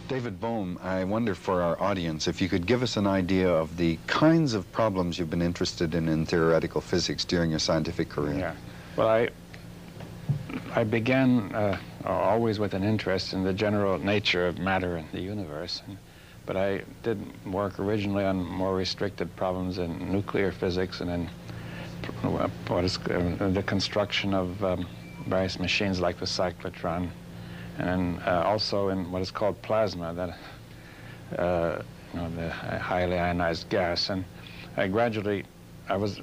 David Bohm, I wonder for our audience if you could give us an idea of the kinds of problems you've been interested in theoretical physics during your scientific career. Yeah. Well, I began always with an interest in the general nature of matter in the universe, but I did work originally on more restricted problems in nuclear physics and in what is the construction of various machines like the cyclotron, and also in what is called plasma, that the highly ionized gas. And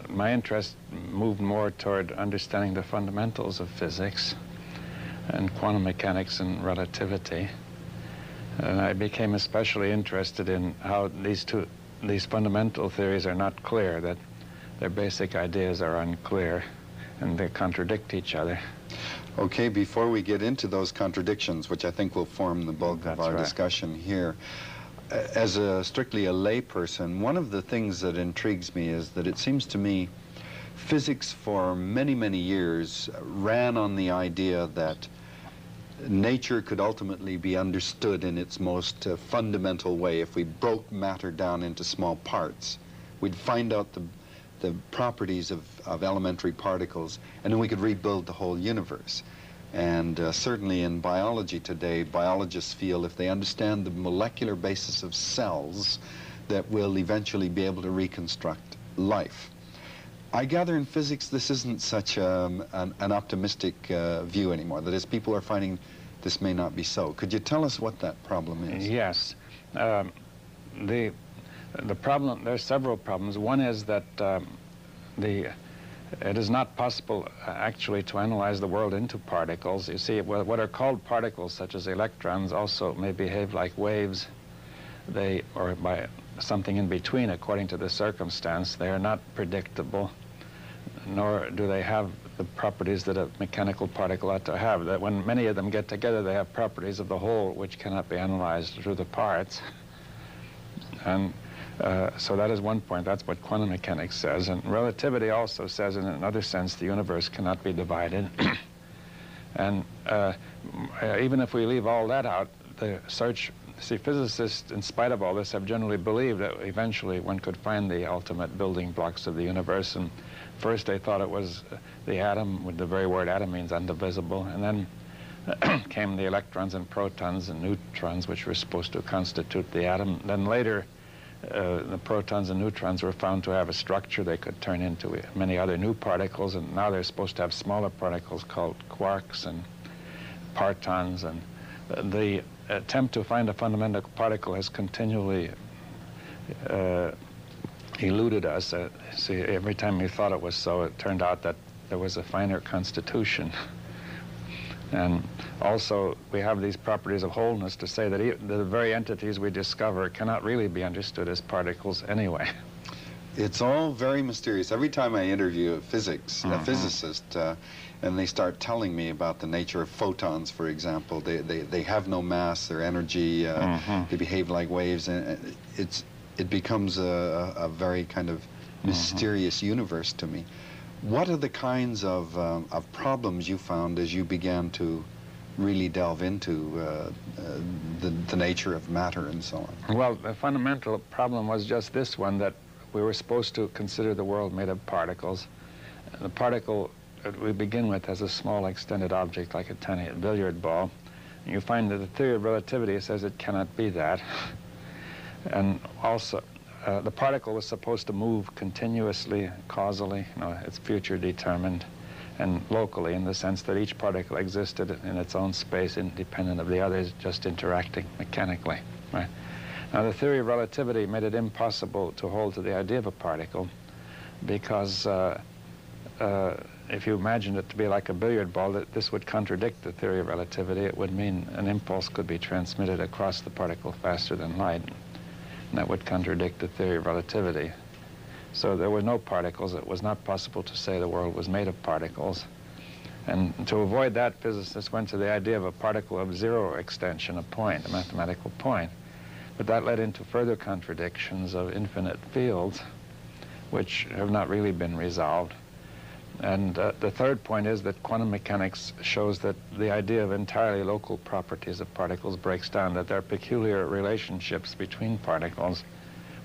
my interest moved more toward understanding the fundamentals of physics and quantum mechanics and relativity. And I became especially interested in how these fundamental theories are not clear, that their basic ideas are unclear and they contradict each other. Okay, before we get into those contradictions, which I think will form the bulk of our discussion here, as strictly a layperson, one of the things that intrigues me is that it seems to me physics for many, many years ran on the idea that nature could ultimately be understood in its most fundamental way. If we broke matter down into small parts, we'd find out the properties of elementary particles, and then we could rebuild the whole universe. And certainly in biology today, biologists feel if they understand the molecular basis of cells, that we'll eventually be able to reconstruct life. I gather in physics this isn't such an optimistic view anymore. That is, people are finding this may not be so. Could you tell us what that problem is? Yes. The problem, there are several problems. One is that it is not possible actually to analyze the world into particles. You see, what are called particles, such as electrons, also may behave like waves. Or by something in between, according to the circumstance. They are not predictable, nor do they have the properties that a mechanical particle ought to have. That when many of them get together, they have properties of the whole which cannot be analyzed through the parts. And so that is one point. That's what quantum mechanics says. And relativity also says, in another sense, the universe cannot be divided. And even if we leave all that out, the search, see, physicists, in spite of all this, have generally believed that eventually one could find the ultimate building blocks of the universe. And first they thought it was the atom, with the very word atom means indivisible. And then came the electrons and protons and neutrons, which were supposed to constitute the atom. Then later, the protons and neutrons were found to have a structure. They could turn into many other new particles, and now they're supposed to have smaller particles called quarks and partons. And the attempt to find a fundamental particle has continually eluded us. See, every time we thought it was so, it turned out that there was a finer constitution. And also, we have these properties of wholeness to say that the very entities we discover cannot really be understood as particles anyway. It's all very mysterious. Every time I interview a physicist, and they start telling me about the nature of photons, for example, they have no mass, their energy, they behave like waves, and it becomes a very kind of mysterious universe to me. What are the kinds of problems you found as you began to really delve into the nature of matter and so on? Well, the fundamental problem was just this one, that we were supposed to consider the world made of particles. The particle that we begin with as a small extended object like a tiny billiard ball. And you find that the theory of relativity says it cannot be that. And also, the particle was supposed to move continuously, causally, its future determined, and locally, in the sense that each particle existed in its own space, independent of the others, just interacting mechanically. Right? Now, the theory of relativity made it impossible to hold to the idea of a particle, because if you imagined it to be like a billiard ball, this would contradict the theory of relativity. It would mean an impulse could be transmitted across the particle faster than light. And that would contradict the theory of relativity. So there were no particles. It was not possible to say the world was made of particles. And to avoid that, physicists went to the idea of a particle of zero extension, a point, a mathematical point. But that led into further contradictions of infinite fields, which have not really been resolved. And the third point is that quantum mechanics shows that the idea of entirely local properties of particles breaks down, that there are peculiar relationships between particles,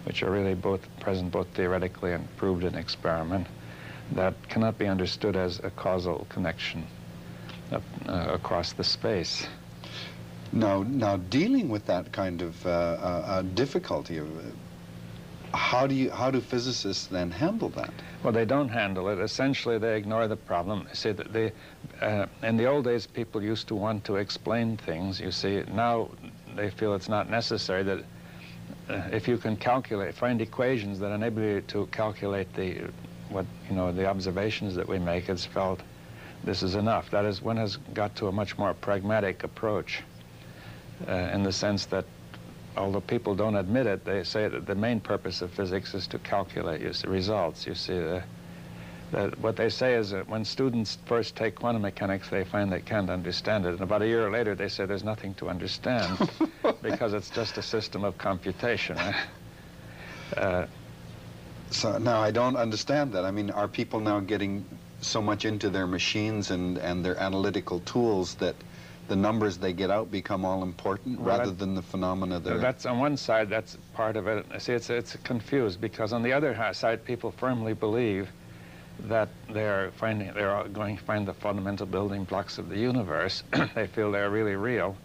which are really present both theoretically and proved in experiment, that cannot be understood as a causal connection across the space. Now, dealing with that kind of difficulty, how do physicists then handle that? Well, they don't handle it. Essentially, they ignore the problem. They say that in the old days, people used to want to explain things. You see, now they feel it's not necessary, that if you can find equations that enable you to calculate the observations that we make, it's felt this is enough. That is, one has got to a much more pragmatic approach in the sense that, although people don't admit it, they say that the main purpose of physics is to calculate results. You see, that what they say is that when students first take quantum mechanics, they find they can't understand it. And about a year later, they say there's nothing to understand because it's just a system of computation. So now I don't understand that. I mean, are people now getting so much into their machines and their analytical tools that the numbers they get out become all important rather than the phenomena there? That's on one side, that's part of it. See, it's confused because on the other side, people firmly believe that they're going to find the fundamental building blocks of the universe. They feel they're really real.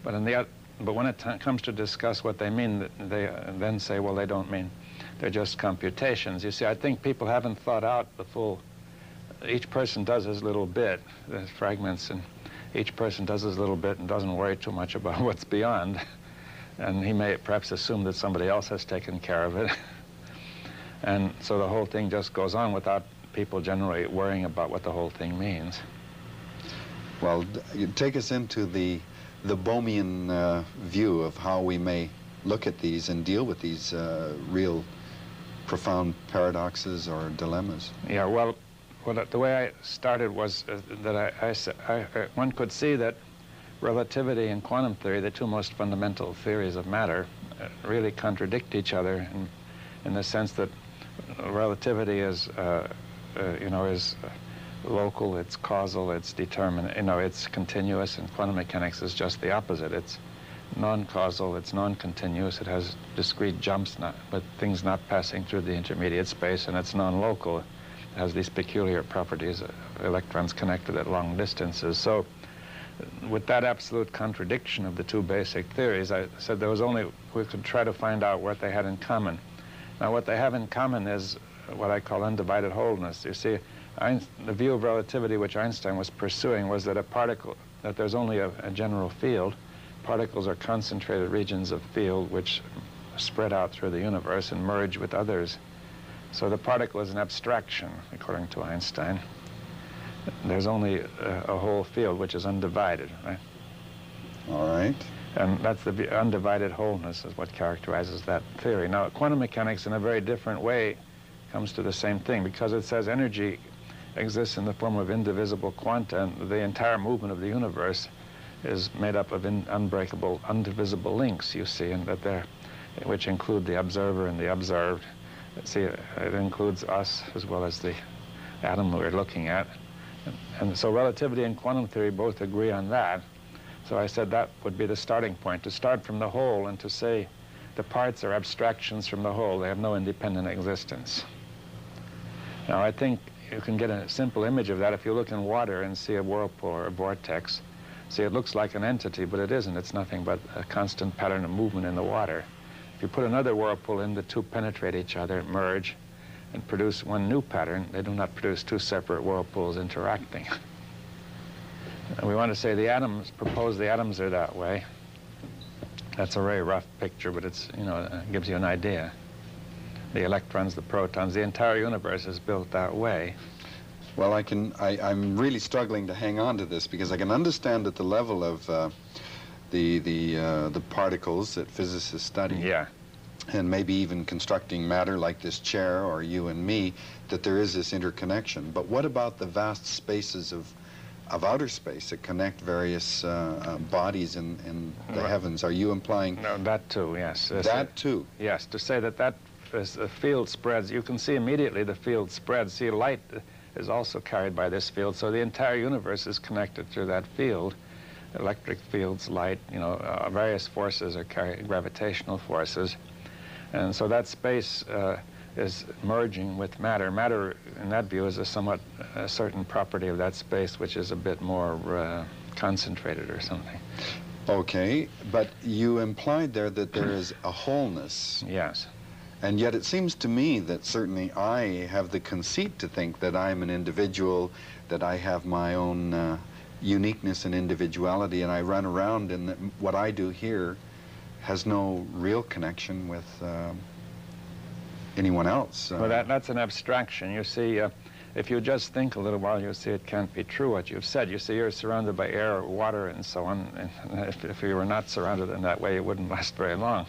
But when it comes to discuss what they mean, they then say, well, they don't mean, they're just computations. You see, I think people haven't thought out the full, each person does his little bit, the fragments, and each person does his little bit and doesn't worry too much about what's beyond. And he may perhaps assume that somebody else has taken care of it. And so the whole thing just goes on without people generally worrying about what the whole thing means. Well, you take us into the Bohmian view of how we may look at these and deal with these real profound paradoxes or dilemmas. Yeah, well, the way I started was that one could see that relativity and quantum theory, the two most fundamental theories of matter, really contradict each other in the sense that relativity is local, it's causal, it's determinate, it's continuous, and quantum mechanics is just the opposite. It's non-causal, it's non-continuous, it has discrete jumps, but things not passing through the intermediate space, and it's non-local. It has these peculiar properties of electrons connected at long distances. So with that absolute contradiction of the two basic theories, I said we could try to find out what they had in common. Now, what they have in common is what I call undivided wholeness. You see, the view of relativity which Einstein was pursuing was that that there's only a general field. Particles are concentrated regions of field which spread out through the universe and merge with others. So the particle is an abstraction, according to Einstein. There's only a whole field which is undivided, right? All right. And that's the undivided wholeness is what characterizes that theory. Now, quantum mechanics in a very different way comes to the same thing, because it says energy exists in the form of indivisible quanta, and the entire movement of the universe is made up of unbreakable, indivisible links, you see, and which include the observer and the observed. See, it includes us as well as the atom we're looking at. And so relativity and quantum theory both agree on that. So I said that would be the starting point, to start from the whole and to say the parts are abstractions from the whole. They have no independent existence. Now, I think you can get a simple image of that if you look in water and see a whirlpool or a vortex. See, it looks like an entity, but it isn't. It's nothing but a constant pattern of movement in the water. If you put another whirlpool in, the two penetrate each other, merge, and produce one new pattern. They do not produce two separate whirlpools interacting. And we want to say suppose the atoms are that way. That's a very rough picture, but it gives you an idea. The electrons, the protons, the entire universe is built that way. Well, I'm really struggling to hang on to this, because I can understand at the level of the particles that physicists study. Yeah. And maybe even constructing matter like this chair or you and me, that there is this interconnection. But what about the vast spaces of outer space that connect various bodies in the heavens? Are you implying? No, that too, yes. That too? Yes, to say that as the field spreads, you can see immediately the field spreads. See, light is also carried by this field. So the entire universe is connected through that field. Electric fields, light, various forces are gravitational forces. And so that space is merging with matter. Matter, in that view, is a somewhat certain property of that space, which is a bit more concentrated or something. Okay, but you implied there that there is a wholeness. Yes. And yet it seems to me that certainly I have the conceit to think that I'm an individual, that I have my own uniqueness and individuality, and I run around, and that what I do here has no real connection with anyone else. Well, that's an abstraction. You see, if you just think a little while, you'll see it can't be true what you've said. You see, you're surrounded by air, water, and so on. And if you were not surrounded in that way, it wouldn't last very long.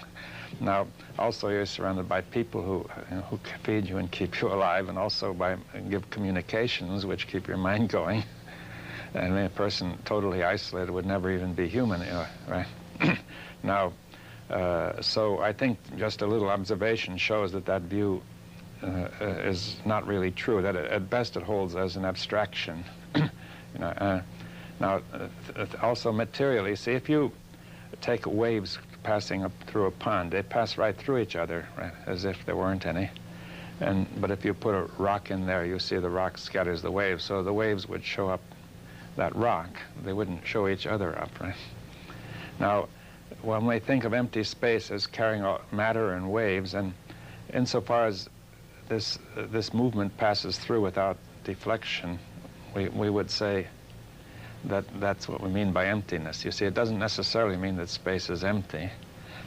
Now, also you're surrounded by people who feed you and keep you alive, and also give communications which keep your mind going. And a person totally isolated would never even be human, right? Now, so I think just a little observation shows that that view is not really true, that at best it holds as an abstraction. Now, also materially, see, if you take waves passing up through a pond, they pass right through each other, right, as if there weren't any. But if you put a rock in there, you see the rock scatters the waves, so the waves would show up that rock. They wouldn't show each other up, right? Now, when we think of empty space as carrying matter and waves, and insofar as this movement passes through without deflection, we would say that that's what we mean by emptiness. You see, it doesn't necessarily mean that space is empty,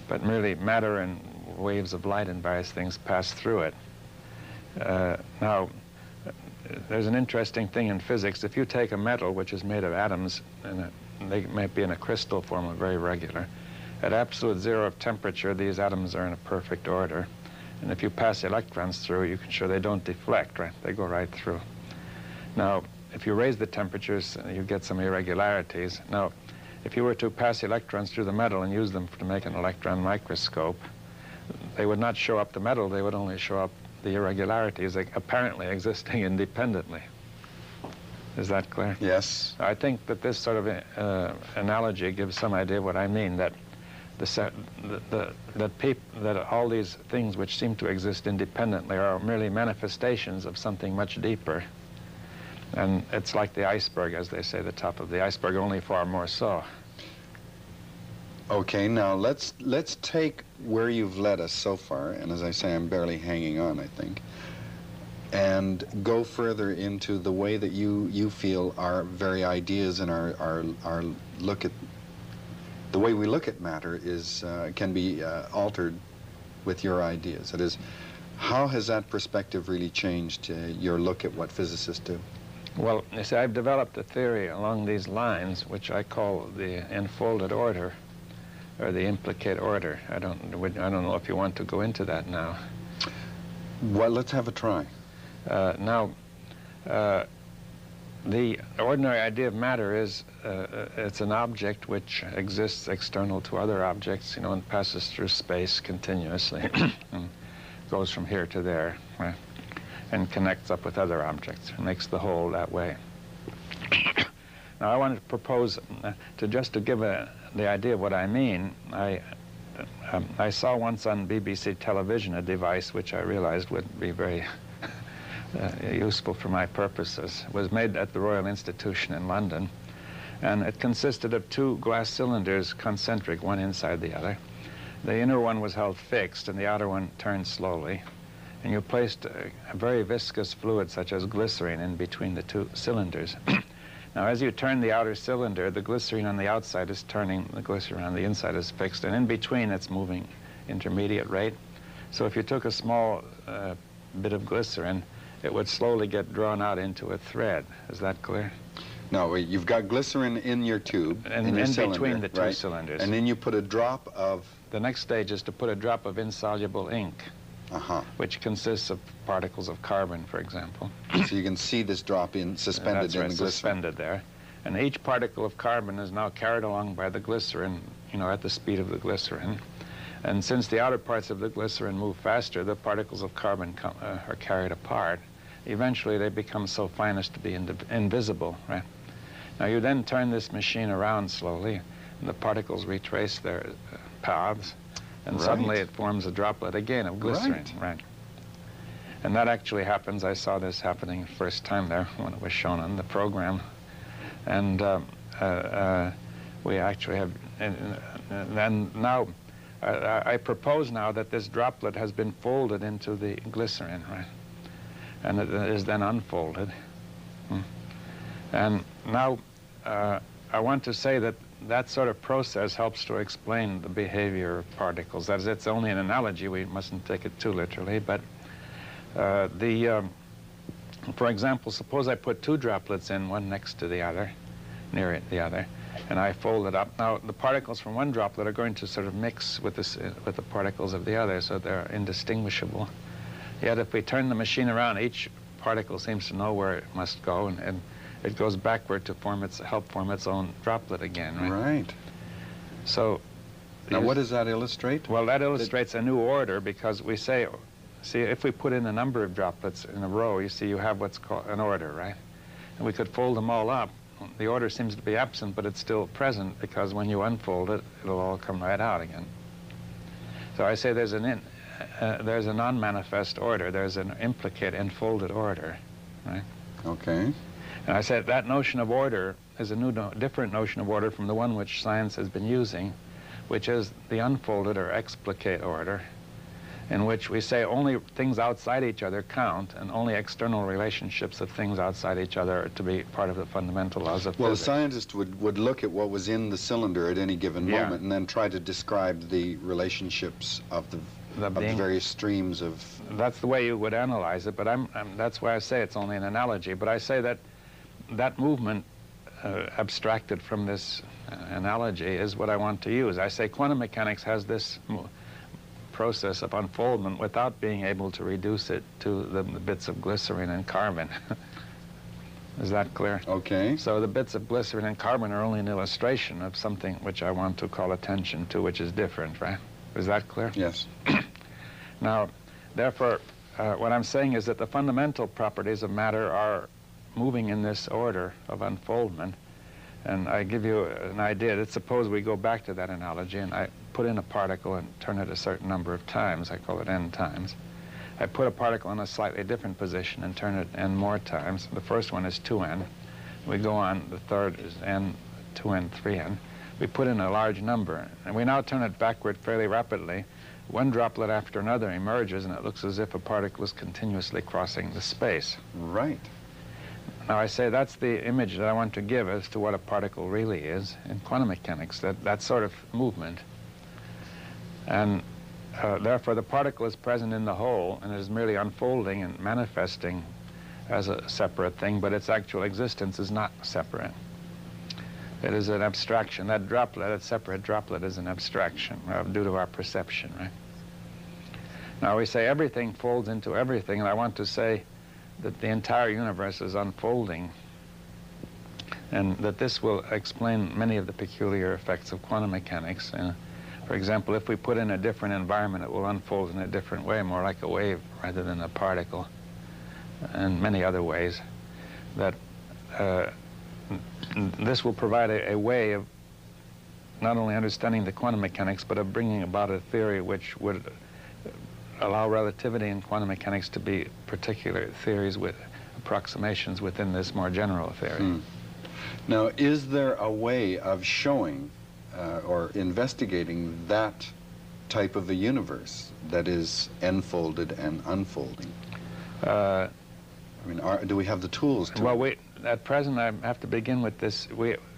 but merely matter and waves of light and various things pass through it. Now, there's an interesting thing in physics. If you take a metal which is made of atoms, and they might be in a crystal form or very regular, at absolute zero of temperature, these atoms are in a perfect order. And if you pass electrons through, you can show they don't deflect, right? They go right through. Now, if you raise the temperatures, you get some irregularities. Now, if you were to pass electrons through the metal and use them to make an electron microscope, they would not show up the metal, they would only show up the irregularities apparently existing independently. Is that clear? Yes. I think that this sort of analogy gives some idea of what I mean, that that all these things which seem to exist independently are merely manifestations of something much deeper. And it's like the iceberg, as they say, the top of the iceberg, only far more so. Okay, now let's take where you've led us so far, and as I say, I'm barely hanging on, I think, and go further into the way that you feel our very ideas and our look at the way we look at matter is can be altered with your ideas. That is, how has that perspective really changed your look at what physicists do? Well, you see, I've developed a theory along these lines, which I call the enfolded order, or the implicate order. I don't know if you want to go into that now. Well, let's have a try. The ordinary idea of matter is it's an object which exists external to other objects, and passes through space continuously, and goes from here to there, right, and connects up with other objects, and makes the whole that way. Now, I wanted to propose, to give the idea of what I mean. I saw once on BBC television a device which I realized would be very useful for my purposes. It was made at the Royal Institution in London, and it consisted of two glass cylinders, concentric, one inside the other. The inner one was held fixed, and the outer one turned slowly. And you placed a very viscous fluid, such as glycerine, in between the two cylinders. Now, as you turn the outer cylinder, the glycerine on the outside is turning, the glycerine on the inside is fixed, and in between it's moving intermediate rate. So if you took a small bit of glycerine, it would slowly get drawn out into a thread. Is that clear? No, you've got glycerin in your tube, and in your cylinder, between the two right? cylinders. And then you put a drop of... The next stage is to put a drop of insoluble ink, which consists of particles of carbon, for example. So you can see this drop suspended in the glycerin. Suspended there. And each particle of carbon is now carried along by the glycerin, at the speed of the glycerin. And since the outer parts of the glycerin move faster, the particles of carbon are carried apart. eventually they become so fine as to be invisible, right? Now you then turn this machine around slowly, and the particles retrace their paths, and suddenly it forms a droplet again of glycerin, right? And that actually happens. I saw this happening the first time there when it was shown on the program. And we actually have, and now, I propose now that this droplet has been folded into the glycerin, right? And it is then unfolded. And now, I want to say that that sort of process helps to explain the behavior of particles. That is, it's only an analogy. We mustn't take it too literally. But for example, suppose I put two droplets in, one next to the other, near the other, and I fold it up. Now, the particles from one droplet are going to sort of mix with the particles of the other, so they're indistinguishable. Yet if we turn the machine around, each particle seems to know where it must go, and it goes backward to help form its own droplet again, right? Right. So, now what does that illustrate? Well, that illustrates a new order, because we say, see, if we put in a number of droplets in a row, you see you have what's called an order, right? And we could fold them all up. The order seems to be absent, but it's still present, because when you unfold it, it'll all come right out again. So I say there's a non-manifest order. There's an implicate enfolded order, right? Okay. And I said that notion of order is a different notion of order from the one which science has been using, which is the unfolded or explicate order, in which we say only things outside each other count, and only external relationships of things outside each other are to be part of the fundamental laws of physics. Well, a scientist would look at what was in the cylinder at any given moment and then try to describe the relationships of the various streams of... That's the way you would analyze it, but that's why I say it's only an analogy. But I say that that movement abstracted from this analogy is what I want to use. I say quantum mechanics has this process of unfoldment without being able to reduce it to the bits of glycerin and carbon. Is that clear? Okay. So the bits of glycerin and carbon are only an illustration of something which I want to call attention to, which is different, right? Is that clear? Yes. Now, therefore, what I'm saying is that the fundamental properties of matter are moving in this order of unfoldment. And I give you an idea that suppose we go back to that analogy and I put in a particle and turn it a certain number of times. I call it n times. I put a particle in a slightly different position and turn it n more times. The first one is 2n. We go on, the third is n, 2n, 3n. We put in a large number, and we now turn it backward fairly rapidly. One droplet after another emerges, and it looks as if a particle is continuously crossing the space. Right. Now, I say that's the image that I want to give as to what a particle really is in quantum mechanics, that sort of movement. And therefore, the particle is present in the whole, and it is merely unfolding and manifesting as a separate thing, but its actual existence is not separate. It is an abstraction. That droplet, that separate droplet, is an abstraction due to our perception, right? Now, we say everything folds into everything, and I want to say that the entire universe is unfolding, and that this will explain many of the peculiar effects of quantum mechanics. For example, if we put in a different environment, it will unfold in a different way, more like a wave rather than a particle, and many other ways. That this will provide a way of not only understanding the quantum mechanics, but of bringing about a theory which would allow relativity and quantum mechanics to be particular theories with approximations within this more general theory. Now, is there a way of showing or investigating that type of a universe that is enfolded and unfolding? I mean, do we have the tools to... Well, at present, I have to begin with this.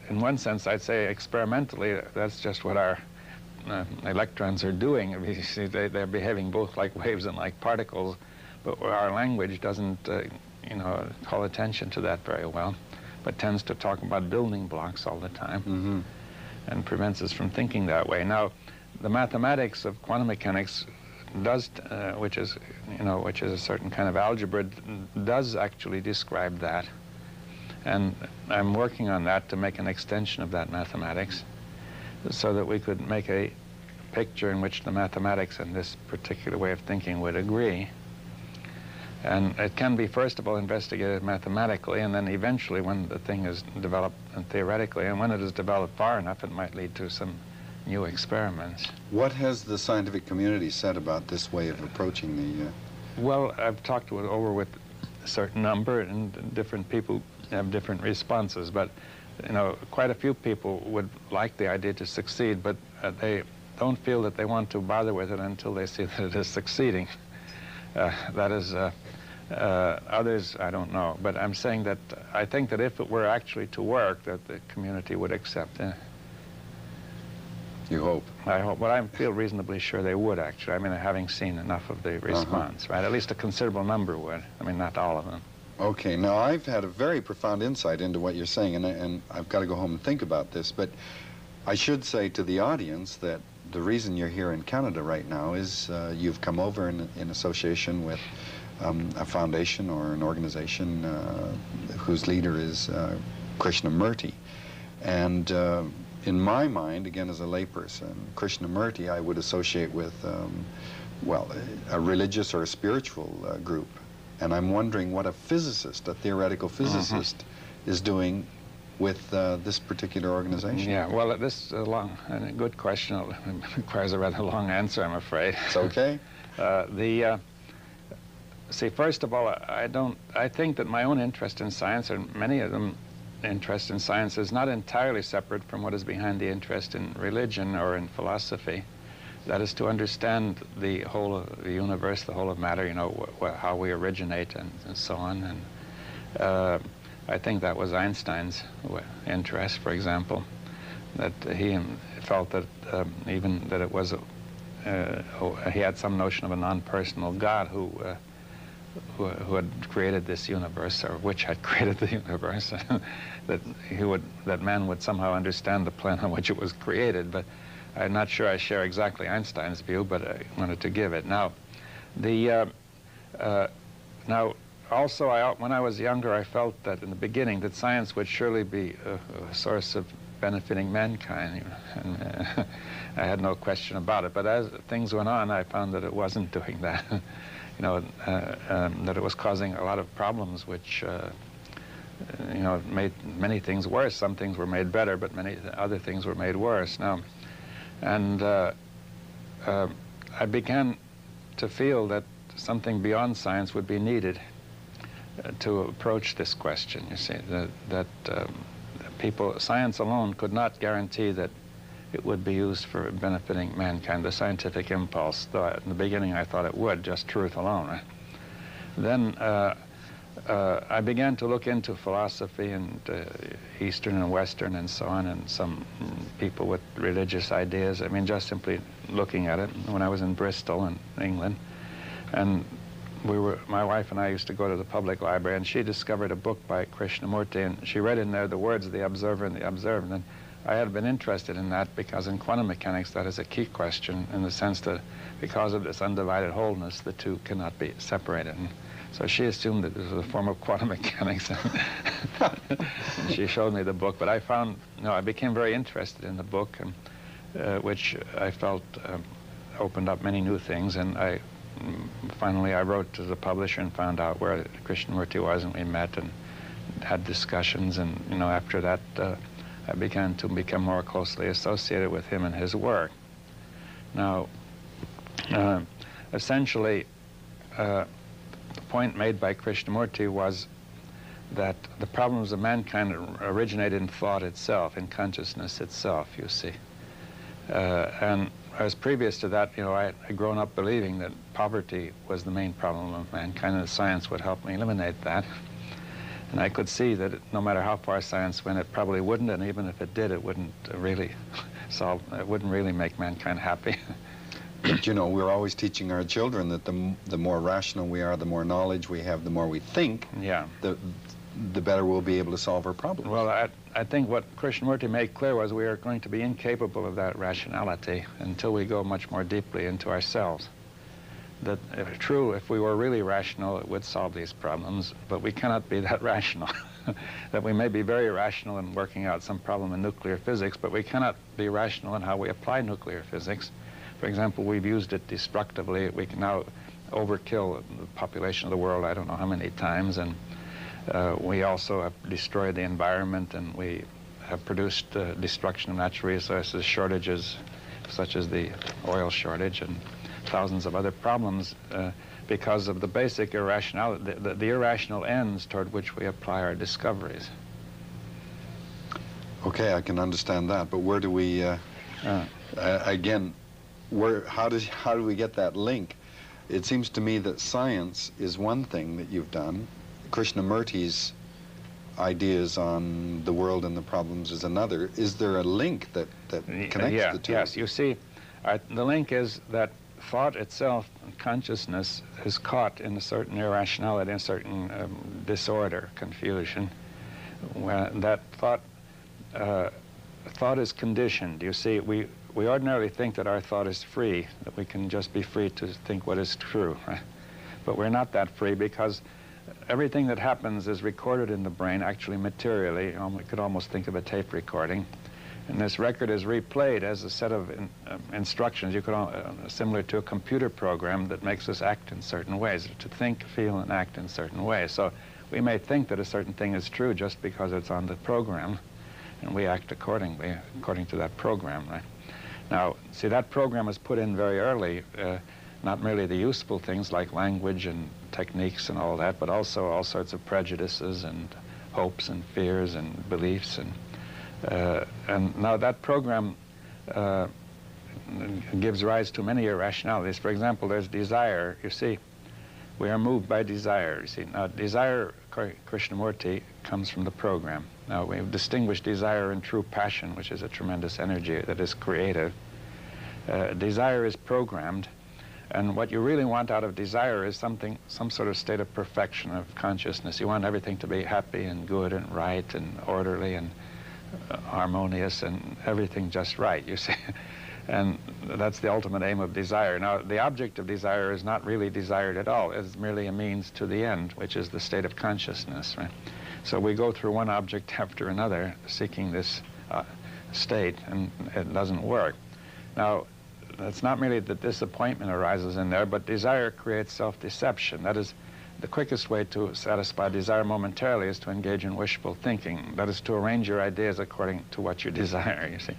In one sense, I'd say experimentally, that's just what our electrons are doing. You see, they're behaving both like waves and like particles, but our language doesn't, call attention to that very well, but tends to talk about building blocks all the time, and prevents us from thinking that way. Now, the mathematics of quantum mechanics does, which is a certain kind of algebra, does actually describe that, and I'm working on that to make an extension of that mathematics, so that we could make a picture in which the mathematics and this particular way of thinking would agree. And it can be, first of all, investigated mathematically, and then eventually, when the thing is developed theoretically, and when it is developed far enough, it might lead to some new experiments. What has the scientific community said about this way of approaching the... Well, I've talked over with a certain number, and different people have different responses, but you know, quite a few people would like the idea to succeed, but they don't feel that they want to bother with it until they see that it is succeeding. That is, others, I don't know, but I'm saying that I think that if it were actually to work, that the community would accept it. You hope? I hope, but I feel reasonably sure they would, actually. I mean, having seen enough of the response, right? At least a considerable number would. I mean, not all of them. Okay, now I've had a very profound insight into what you're saying, and I've got to go home and think about this, but I should say to the audience that the reason you're here in Canada right now is you've come over in association with a foundation or an organization whose leader is Krishnamurti. And in my mind, again as a layperson, Krishnamurti I would associate with, well, a religious or a spiritual group. And I'm wondering what a physicist, a theoretical physicist, is doing with this particular organization. Yeah, well, this is a long and a good question. It requires a rather long answer, I'm afraid. It's okay. See, first of all, I think that my own interest in science, and many of them interest in science, is not entirely separate from what is behind the interest in religion or in philosophy. That is to understand the whole of the universe, the whole of matter, you know, how we originate and so on. And I think that was Einstein's interest, for example, that he felt that even that it was, he had some notion of a non-personal God who had created this universe, or which had created the universe, that man would somehow understand the plan on which it was created. But I'm not sure I share exactly Einstein's view, but I wanted to give it. Now, also, when I was younger, I felt that in the beginning that science would surely be a source of benefiting mankind, and I had no question about it. But as things went on, I found that it wasn't doing that. You know, that it was causing a lot of problems, which you know, made many things worse. Some things were made better, but many other things were made worse. Now, and I began to feel that something beyond science would be needed to approach this question. You see, that science alone could not guarantee that it would be used for benefiting mankind, the scientific impulse, though in the beginning I thought it would, just truth alone. Right? Then I began to look into philosophy and Eastern and Western and so on, and some people with religious ideas. I mean, just simply looking at it when I was in Bristol in England. And my wife and I used to go to the public library, and she discovered a book by Krishnamurti, and she read in there the words of the observer and the observed. And I had been interested in that because in quantum mechanics that is a key question, in the sense that because of this undivided wholeness, the two cannot be separated. And so she assumed that this was a form of quantum mechanics. And she showed me the book, but I became very interested in the book, and which I felt opened up many new things. And finally I wrote to the publisher and found out where Krishnamurti was, and we met and had discussions. And you know, after that, I began to become more closely associated with him and his work. Now, essentially, the point made by Krishnamurti was that the problems of mankind originate in thought itself, in consciousness itself, you see. And as previous to that, you know, I had grown up believing that poverty was the main problem of mankind, and science would help me eliminate that. And I could see that no matter how far science went, it probably wouldn't, and even if it did, it wouldn't really it wouldn't really make mankind happy. But, you know, we're always teaching our children that the more rational we are, the more knowledge we have, the more we think, yeah, the better we'll be able to solve our problems. Well, I think what Krishnamurti made clear was we are going to be incapable of that rationality until we go much more deeply into ourselves. That if we were really rational, it would solve these problems, but we cannot be that rational. That we may be very rational in working out some problem in nuclear physics, but we cannot be rational in how we apply nuclear physics. For example, we've used it destructively. We can now overkill the population of the world I don't know how many times, and we also have destroyed the environment, and we have produced destruction of natural resources, shortages such as the oil shortage, and thousands of other problems because of the basic irrationality, the irrational ends toward which we apply our discoveries. Okay, I can understand that, but where do we, again, how do we get that link? It seems to me that science is one thing that you've done. Krishnamurti's ideas on the world and the problems is another. Is there a link that connects the two? Yes, you see, the link is that thought itself, consciousness, is caught in a certain irrationality, in a certain disorder, confusion. When that thought is conditioned. You see, we ordinarily think that our thought is free, that we can just be free to think what is true, right? But we're not that free, because everything that happens is recorded in the brain, actually materially. We could almost think of a tape recording. And this record is replayed as a set of instructions, similar to a computer program that makes us act in certain ways, to think, feel, and act in certain ways. So we may think that a certain thing is true just because it's on the program, and we act accordingly, according to that program, right? Now, see, that program is put in very early, not merely the useful things like language and techniques and all that, but also all sorts of prejudices and hopes and fears and beliefs. And now that program gives rise to many irrationalities. For example, there's desire. You see, we are moved by desire. You see, now desire, Krishnamurti, comes from the program. Now, we've distinguished desire and true passion, which is a tremendous energy that is creative. Desire is programmed, and what you really want out of desire is some sort of state of perfection of consciousness. You want everything to be happy and good and right and orderly and harmonious and everything just right, you see. And that's the ultimate aim of desire. Now, the object of desire is not really desired at all. It's merely a means to the end, which is the state of consciousness, right? So we go through one object after another seeking this state, and it doesn't work. Now, it's not merely that disappointment arises in there, but desire creates self-deception. That is, the quickest way to satisfy desire momentarily is to engage in wishful thinking. That is, to arrange your ideas according to what you desire, you see.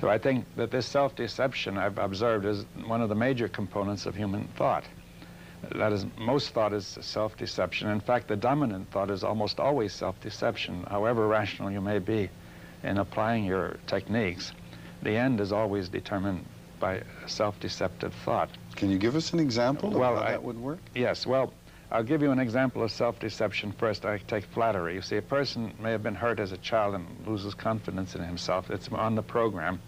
So I think that this self-deception, I've observed, is one of the major components of human thought. That is, most thought is self-deception. In fact, the dominant thought is almost always self-deception. However rational you may be in applying your techniques, the end is always determined by self-deceptive thought. Can you give us an example of how that would work? Yes, well, I'll give you an example of self-deception first. I take flattery. You see, a person may have been hurt as a child and loses confidence in himself. It's on the program.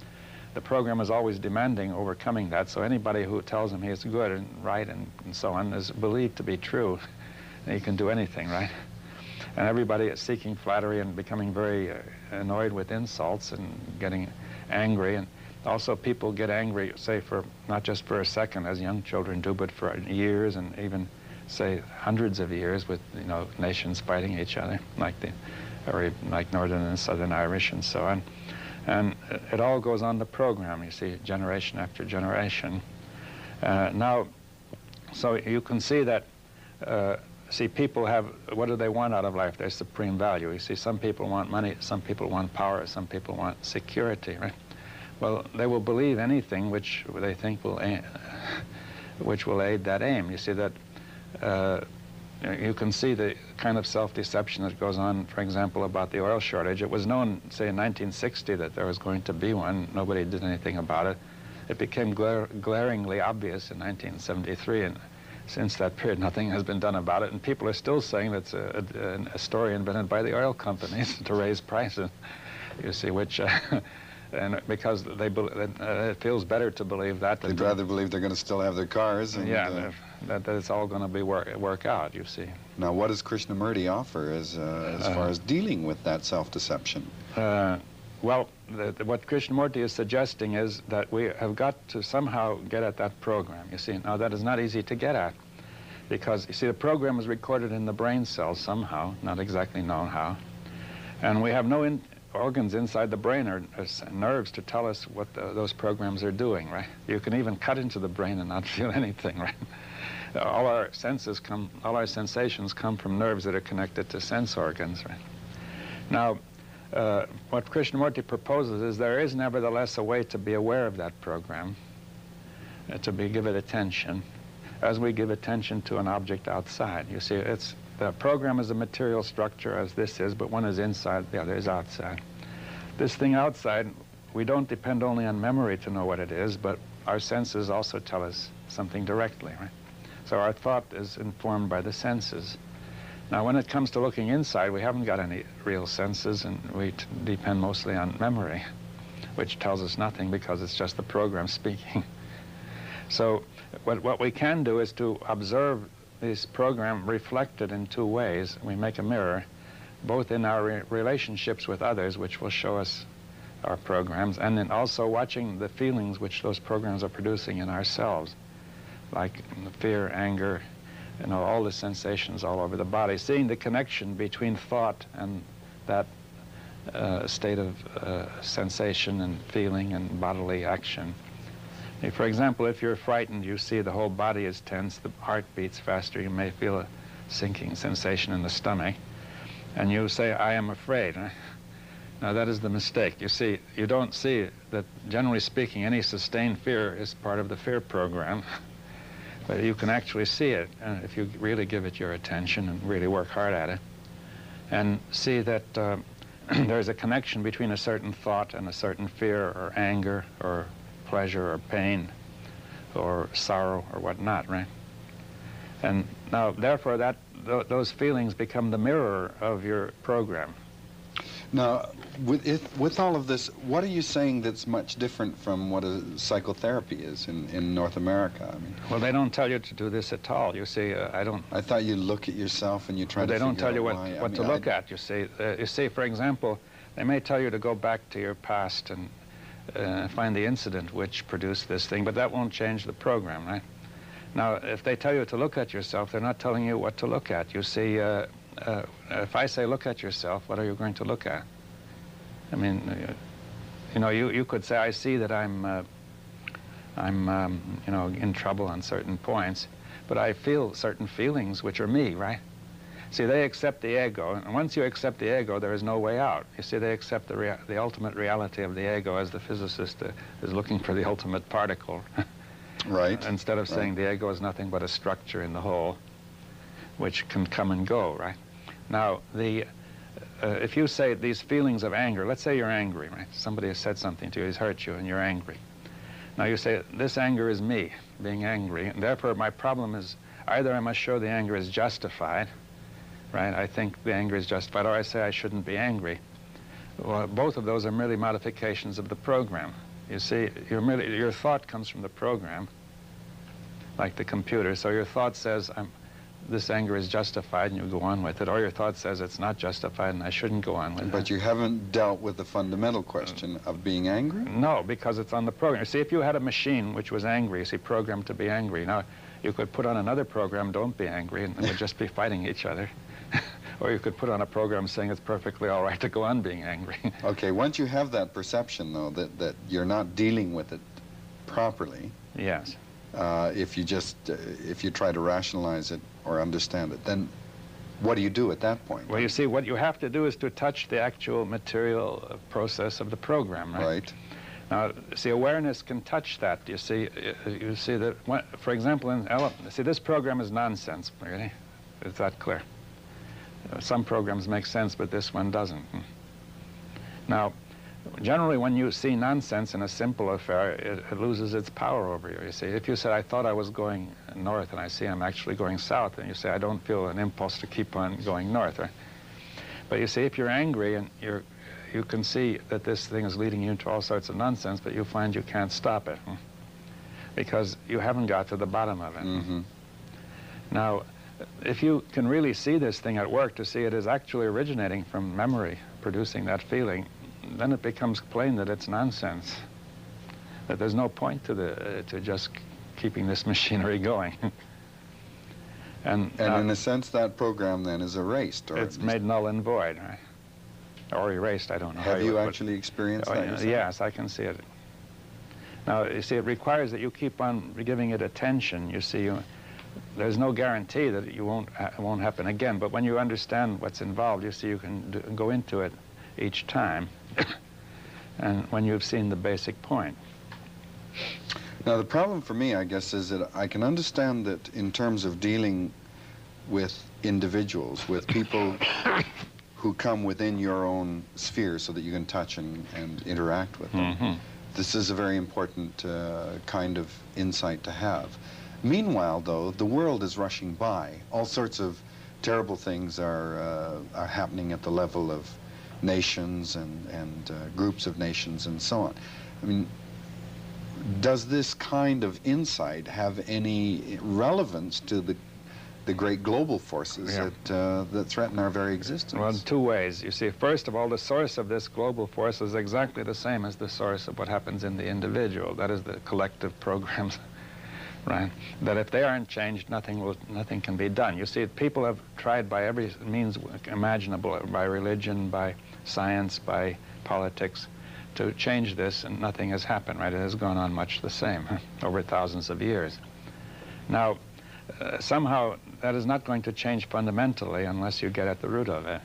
The program is always demanding overcoming that, so anybody who tells him he is good and right and so on is believed to be true. And he can do anything, right? And everybody is seeking flattery and becoming very annoyed with insults and getting angry. And also people get angry, say, for not just for a second, as young children do, but for years and even, say, hundreds of years with, nations fighting each other, like Northern and Southern Irish and so on. And it all goes on the program, you see, generation after generation. Now, so you can see that, people have, what do they want out of life? Their supreme value. You see, some people want money, some people want power, some people want security, right? Well, they will believe anything which they think will which will aid that aim. You see that you can see the kind of self-deception that goes on, for example, about the oil shortage. It was known, say, in 1960 that there was going to be one. Nobody did anything about it. It became glaringly obvious in 1973, and since that period, nothing has been done about it. And people are still saying that's a story invented by the oil companies to raise prices, you see, which... and because it feels better to believe that. They'd rather believe they're going to still have their cars. And, that it's all going to work out, you see. Now, what does Krishnamurti offer as far as dealing with that self-deception? Well, what Krishnamurti is suggesting is that we have got to somehow get at that program, you see. Now, that is not easy to get at, because, you see, the program is recorded in the brain cells somehow, not exactly known how, and we have no organs inside the brain or nerves to tell us what those programs are doing, right? You can even cut into the brain and not feel anything, right? All our senses come, all our sensations come from nerves that are connected to sense organs, right? Now, what Krishnamurti proposes is there is nevertheless a way to be aware of that program, give it attention, as we give attention to an object outside. You see, the program is a material structure as this is, but one is inside, the other is outside. This thing outside, we don't depend only on memory to know what it is, but our senses also tell us something directly, right? So our thought is informed by the senses. Now, when it comes to looking inside, we haven't got any real senses, and we depend mostly on memory, which tells us nothing because it's just the program speaking. So what we can do is to observe this program reflected in two ways. We make a mirror, both in our relationships with others, which will show us our programs, and then also watching the feelings which those programs are producing in ourselves, like fear, anger, you know, all the sensations all over the body, seeing the connection between thought and that state of sensation and feeling and bodily action. For example, if you're frightened, you see the whole body is tense, the heart beats faster, you may feel a sinking sensation in the stomach, and you say, I am afraid. Now, that is the mistake. You see, you don't see that, generally speaking, any sustained fear is part of the fear program. But you can actually see it if you really give it your attention and really work hard at it, and see that there's a connection between a certain thought and a certain fear or anger or pleasure or pain or sorrow or whatnot, right? And now, therefore, those feelings become the mirror of your program. Now, with all of this, what are you saying that's much different from what a psychotherapy is in North America? I mean, well, they don't tell you to do this at all. You see, I thought you look at yourself and you try to. They don't tell you why. what to look at. You see, for example, they may tell you to go back to your past and find the incident which produced this thing, but that won't change the program, right? Now, if they tell you to look at yourself, they're not telling you what to look at. You see. If I say, look at yourself, what are you going to look at? I mean, you know, you could say, I see that I'm you know, in trouble on certain points, but I feel certain feelings which are me, right? See, they accept the ego, and once you accept the ego, there is no way out. You see, they accept the ultimate reality of the ego, as the physicist is looking for the ultimate particle. Right. Instead of saying the ego is nothing but a structure in the whole, which can come and go, right? Now, if you say these feelings of anger, let's say you're angry, right? Somebody has said something to you, he's hurt you, and you're angry. Now you say, this anger is me, being angry, and therefore my problem is either I must show the anger is justified, right? I think the anger is justified, or I say I shouldn't be angry. Well, both of those are merely modifications of the program. You see, your thought comes from the program, like the computer, so your thought says, this anger is justified, and you go on with it, or your thought says it's not justified and I shouldn't go on with it. But you haven't dealt with the fundamental question of being angry? No, because it's on the program. See, if you had a machine which was angry, see, programmed to be angry, now you could put on another program, don't be angry, and they would just be fighting each other. Or you could put on a program saying it's perfectly all right to go on being angry. Okay, once you have that perception, though, that you're not dealing with it properly. Yes. If you try to rationalize it or understand it, then what do you do at that point? Well, you see, what you have to do is to touch the actual material process of the program, right? Right. Now, see, awareness can touch that. You see that, for example, see, this program is nonsense, really. Is that clear? Some programs make sense, but this one doesn't. Now, generally, when you see nonsense in a simple affair, it loses its power over you. You see, if you said, I thought I was going north, and I see I'm actually going south, and you say, I don't feel an impulse to keep on going north, right? But you see, if you're angry and you can see that this thing is leading you into all sorts of nonsense, but you find you can't stop it because you haven't got to the bottom of it. Mm-hmm. Now, if you can really see this thing at work, to see it is actually originating from memory, producing that feeling, then it becomes plain that it's nonsense, that there's no point to just keeping this machinery going. And in a sense, that program then is erased. Or it's made null and void, right? Or erased, I don't know. Have you actually experienced that yourself? Yes, I can see it. Now, you see, it requires that you keep on giving it attention. You see, there's no guarantee that it won't happen again. But when you understand what's involved, you see you can go into it each time, and when you've seen the basic point. Now, the problem for me, I guess, is that I can understand that in terms of dealing with individuals, with people who come within your own sphere so that you can touch and interact with them. Mm-hmm. This is a very important kind of insight to have. Meanwhile, though, the world is rushing by. All sorts of terrible things are happening at the level of nations and groups of nations and so on. I mean, does this kind of insight have any relevance to the great global forces that threaten our very existence? Well, in two ways. You see, first of all, the source of this global force is exactly the same as the source of what happens in the individual. That is the collective programs, right? That if they aren't changed, nothing can be done. You see, people have tried by every means imaginable, by religion, by science, by politics, to change this, and nothing has happened, right? It has gone on much the same over thousands of years. Now, somehow that is not going to change fundamentally unless you get at the root of it.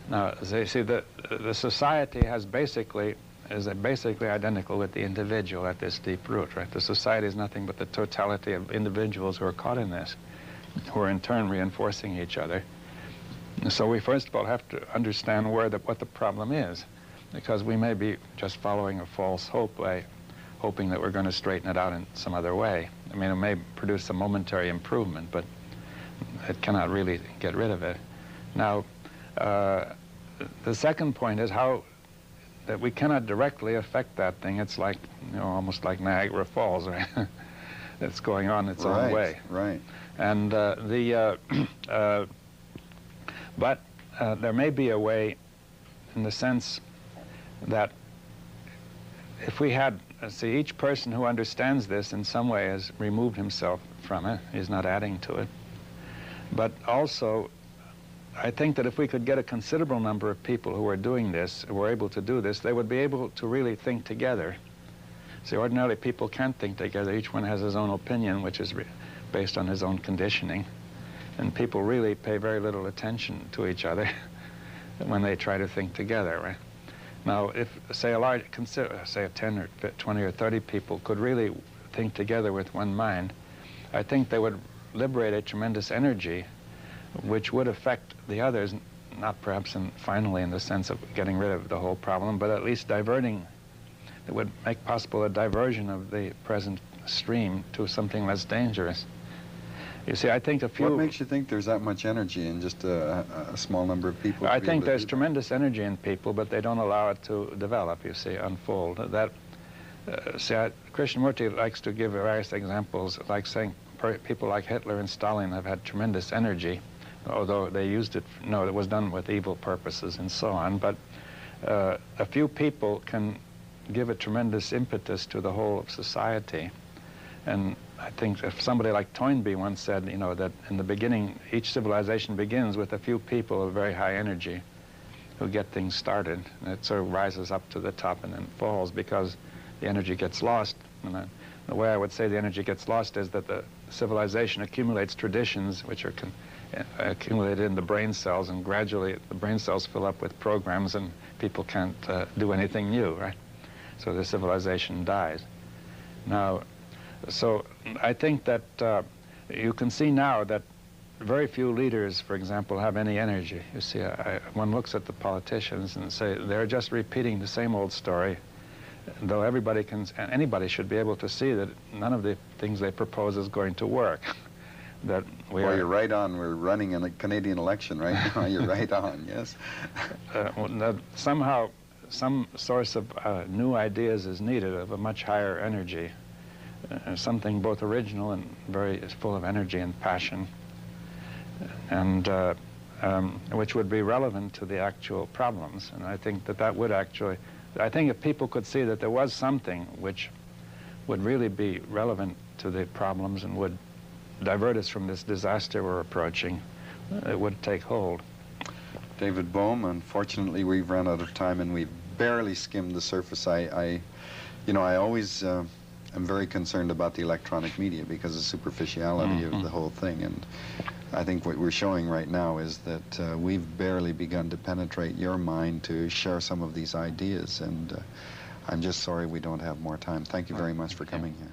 Now, you see, the society is basically identical with the individual at this deep root, right? The society is nothing but the totality of individuals who are caught in this, who are in turn reinforcing each other. So we first of all have to understand what the problem is, because we may be just following a false hope by hoping that we're going to straighten it out in some other way. I mean, it may produce a momentary improvement, but it cannot really get rid of it. Now, the second point is that we cannot directly affect that thing. It's like, almost like Niagara Falls, right? It's going on its own way. Right. And but there may be a way, in the sense that if we had, see, each person who understands this in some way has removed himself from it. He's not adding to it. But also, I think that if we could get a considerable number of people who are doing this, who are able to do this, they would be able to really think together. See, ordinarily people can't think together. Each one has his own opinion, which is based on his own conditioning. And people really pay very little attention to each other when they try to think together, right? Now, if, say, say 10 or 20 or 30 people could really think together with one mind, I think they would liberate a tremendous energy which would affect the others, not perhaps finally in the sense of getting rid of the whole problem, but at least diverting. It would make possible a diversion of the present stream to something less dangerous. You see, I think a few... What makes you think there's that much energy in just a small number of people? I think there's tremendous energy in people, but they don't allow it to develop, you see, unfold. Krishnamurti likes to give various examples, like saying people like Hitler and Stalin have had tremendous energy, although they used it, it was done with evil purposes and so on, but a few people can give a tremendous impetus to the whole of society. And I think if somebody like Toynbee once said, that in the beginning, each civilization begins with a few people of very high energy who get things started. And it sort of rises up to the top and then falls because the energy gets lost. And the way I would say the energy gets lost is that the civilization accumulates traditions which are accumulated in the brain cells, and gradually the brain cells fill up with programs and people can't do anything new, right? So the civilization dies. Now, so I think that you can see now that very few leaders, for example, have any energy. You see, one looks at the politicians and say they're just repeating the same old story, though anybody should be able to see that none of the things they propose is going to work. Well, you're right on. We're running in a Canadian election right now. You're right on, yes. Somehow, some source of new ideas is needed of a much higher energy. Something both original and very full of energy and passion, and which would be relevant to the actual problems. And I think that would actually, I think if people could see that there was something which would really be relevant to the problems and would divert us from this disaster we're approaching, it would take hold. David Bohm, unfortunately we've run out of time and we've barely skimmed the surface. I always I'm very concerned about the electronic media because of the superficiality of the whole thing. And I think what we're showing right now is that we've barely begun to penetrate your mind to share some of these ideas. And I'm just sorry we don't have more time. Thank you very much for coming here.